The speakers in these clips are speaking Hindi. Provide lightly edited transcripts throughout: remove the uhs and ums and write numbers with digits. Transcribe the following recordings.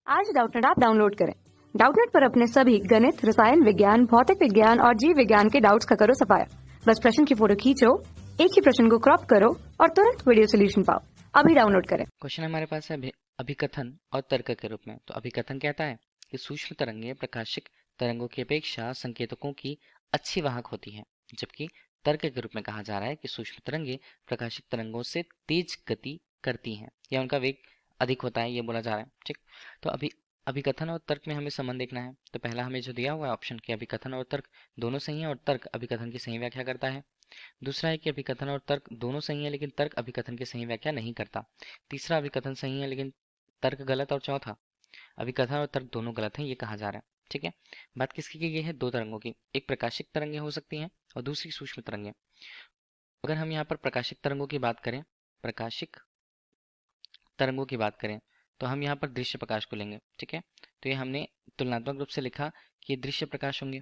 आज डाउटनेट ऐप डाउनलोड करें। डाउटनेट पर अपने सभी गणित, रसायन विज्ञान, भौतिक विज्ञान और जीव विज्ञान के डाउट्स का करो सफाया। बस प्रश्न की फोटो खींचो, एक ही प्रश्न को क्रॉप करो और तुरंत वीडियो सोल्यूशन पाओ। अभी डाउनलोड करें। क्वेश्चन हमारे पास है अभिकथन और तर्क के रूप में। तो अभिकथन कहता है कि सूक्ष्म तरंगें प्रकाशिक तरंगों की अपेक्षा संकेतकों की अच्छी वाहक होती हैं, जबकि तर्क के रूप में कहा जा रहा है कि सूक्ष्म तरंगें प्रकाशिक तरंगों से तेज गति करती हैं या उनका वेग अधिक होता है, ये बोला जा रहा है। ठीक, तो अभिकथन और तर्क में हमें संबंध देखना है। तो पहला हमें जो दिया हुआ है ऑप्शन कि अभिकथन और तर्क दोनों सही है और तर्क अभिकथन की सही व्याख्या करता है। दूसरा है कि अभिकथन और तर्क दोनों सही है लेकिन तर्क अभिकथन की सही व्याख्या नहीं करता। तीसरा, अभिकथन सही है लेकिन तर्क गलत। और चौथा, अभिकथन और तर्क दोनों गलत हैं, ये कहा जा रहा है। ठीक है, बात किसकी की गई है? दो तरंगों की। एक प्रकाशिक तरंगें हो सकती हैं और दूसरी सूक्ष्म तरंगें। अगर हम यहाँ पर प्रकाशिक तरंगों की बात करें, प्रकाशिक तरंगों की बात करें तो हम यहाँ पर दृश्य प्रकाश को लेंगे। ठीक है, तो ये हमने तुलनात्मक रूप से लिखा कि ये दृश्य प्रकाश होंगे।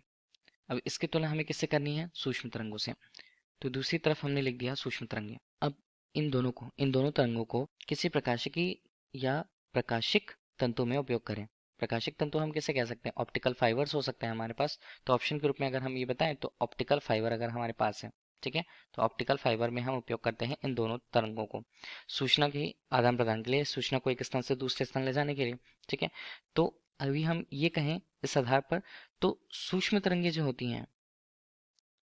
अब इसकी तुलना हमें किससे करनी है? सूक्ष्म तरंगों से। तो दूसरी तरफ हमने लिख दिया सूक्ष्म तरंगें। अब इन दोनों तरंगों को किसी प्रकाशिकी या प्रकाशिक तंतु में उपयोग करें। प्रकाशिक तंतु हम किसे कह सकते हैं? ऑप्टिकल फाइबर्स हो सकते हैं हमारे पास। तो ऑप्शन के रूप में अगर हम ये बताएं तो ऑप्टिकल फाइबर अगर हमारे पास है, ठीक है, तो ऑप्टिकल फाइबर में हम उपयोग करते हैं इन दोनों तरंगों को सूचना के आदान प्रदान के लिए, सूचना को एक स्थान से दूसरे स्थान ले जाने के लिए। ठीक है, तो अभी हम ये कहें इस आधार पर, तो सूक्ष्म तरंगें जो होती हैं,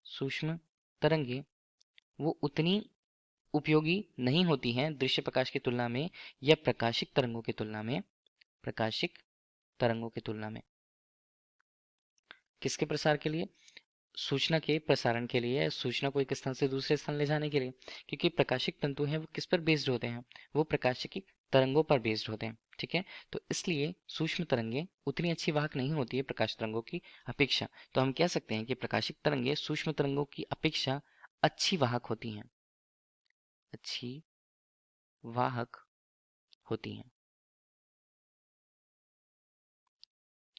सूक्ष्म तरंगें वो उतनी उपयोगी नहीं होती हैं दृश्य प्रकाश की तुलना में या प्रकाशिक तरंगों की तुलना में। प्रकाशिक तरंगों की तुलना में किसके प्रसार के लिए? सूचना के प्रसारण के लिए, सूचना को एक स्थान से दूसरे स्थान ले जाने के लिए। क्योंकि प्रकाशिक तंतु हैं वो किस पर बेस्ड होते हैं? वो प्रकाशिकी तरंगों पर बेस्ड होते हैं। ठीक है, तो इसलिए सूक्ष्म तरंगें उतनी अच्छी वाहक नहीं होती है प्रकाश तरंगों की अपेक्षा। तो हम कह सकते हैं कि प्रकाशिक तरंगें सूक्ष्म तरंगों की अपेक्षा अच्छी वाहक होती हैं, अच्छी वाहक होती हैं।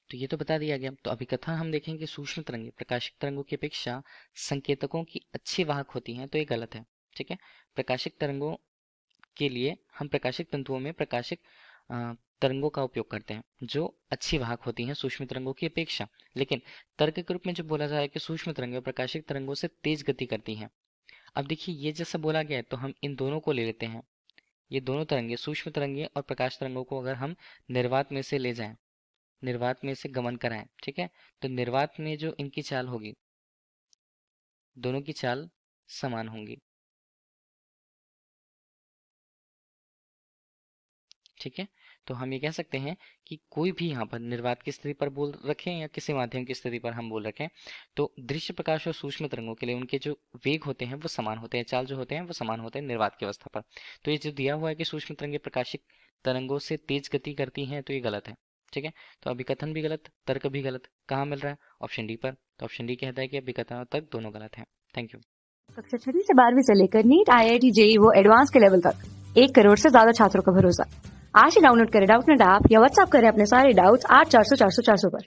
तो ये तो बता दिया गया। तो अभिकथन हम देखेंगे कि सूक्ष्म तरंगें प्रकाशिक तरंगों की अपेक्षा संकेतकों की अच्छी वाहक होती हैं, तो ये गलत है। ठीक है, प्रकाशिक तरंगों के लिए हम प्रकाशिक तंतुओं में प्रकाशिक तरंगों का उपयोग करते हैं जो अच्छी वाहक होती हैं सूक्ष्म तरंगों की अपेक्षा। लेकिन तर्क के रूप में जो बोला जा रहा है कि सूक्ष्म तरंगें प्रकाशिक तरंगों से तेज गति करती हैं। अब देखिए, ये जैसा बोला गया है तो हम इन दोनों को ले लेते हैं। ये दोनों तरंगे, सूक्ष्म तरंगे और प्रकाश तरंगों को अगर हम निर्वात में से ले जाएं, निर्वात में से गमन कराएं, ठीक है, तो निर्वात में जो इनकी चाल होगी, दोनों की चाल समान होंगी। ठीक है, तो हम ये कह सकते हैं कि कोई भी यहाँ पर निर्वात की स्थिति पर बोल रखें या किसी माध्यम की स्थिति पर हम बोल रखें, तो दृश्य प्रकाश और सूक्ष्म तरंगों के लिए उनके जो वेग होते हैं वो समान होते हैं, चाल जो होते हैं वो समान होते हैं निर्वात की अवस्था पर। तो ये जो दिया हुआ है कि सूक्ष्म तरंगें प्रकाशिक तरंगों से तेज गति करती हैं, तो ये गलत है। ठीक है, तो अभिकथन भी गलत, तर्क भी गलत। कहाँ मिल रहा है? ऑप्शन डी पर। तो ऑप्शन डी कहता है कि अभिकथन और तर्क दोनों गलत है। Thank you. कक्षा 6 से 12वीं से लेकर नीट, IIT, JEE वो एडवांस के लेवल तक 1 करोड़ से ज्यादा छात्रों का भरोसा। आज ही डाउनलोड करें डाउटनेट ऐप या व्हाट्सएप करें अपने सारे डाउट्स 8400 400 400 पर।